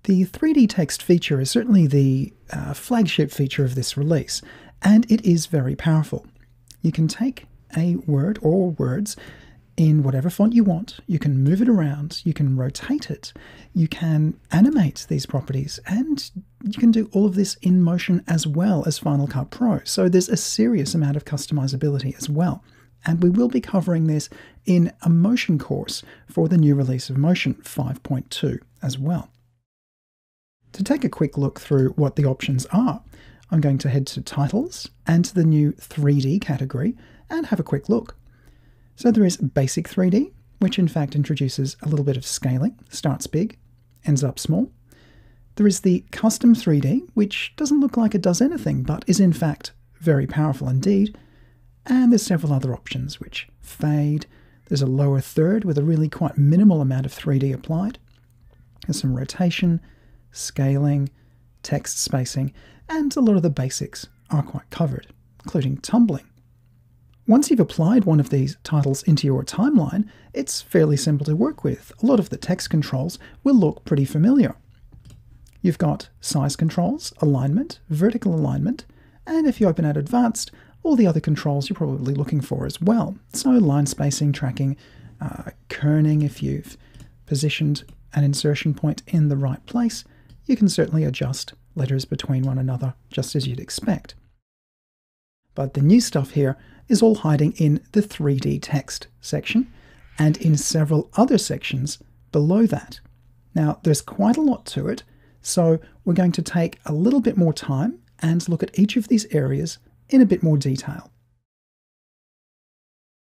The 3D text feature is certainly the flagship feature of this release, and it is very powerful. You can take a word or words in whatever font you want, you can move it around, you can rotate it, you can animate these properties, and you can do all of this in motion as well as Final Cut Pro. So there's a serious amount of customizability as well. And we will be covering this in a Motion course for the new release of Motion 5.2 as well. To take a quick look through what the options are, I'm going to head to Titles and to the new 3D category and have a quick look. So there is Basic 3D, which in fact introduces a little bit of scaling, starts big, ends up small. There is the Custom 3D, which doesn't look like it does anything, but is in fact very powerful indeed. And there's several other options, which fade. There's a lower third with a really quite minimal amount of 3D applied. There's some rotation, scaling, text spacing, and a lot of the basics are quite covered, including tumbling. Once you've applied one of these titles into your timeline, it's fairly simple to work with. A lot of the text controls will look pretty familiar. You've got size controls, alignment, vertical alignment, and if you open out Advanced, all the other controls you're probably looking for as well. So line spacing, tracking, kerning, if you've positioned an insertion point in the right place, you can certainly adjust letters between one another just as you'd expect. But the new stuff here is all hiding in the 3D text section and in several other sections below that. Now, there's quite a lot to it, so we're going to take a little bit more time and look at each of these areas in a bit more detail.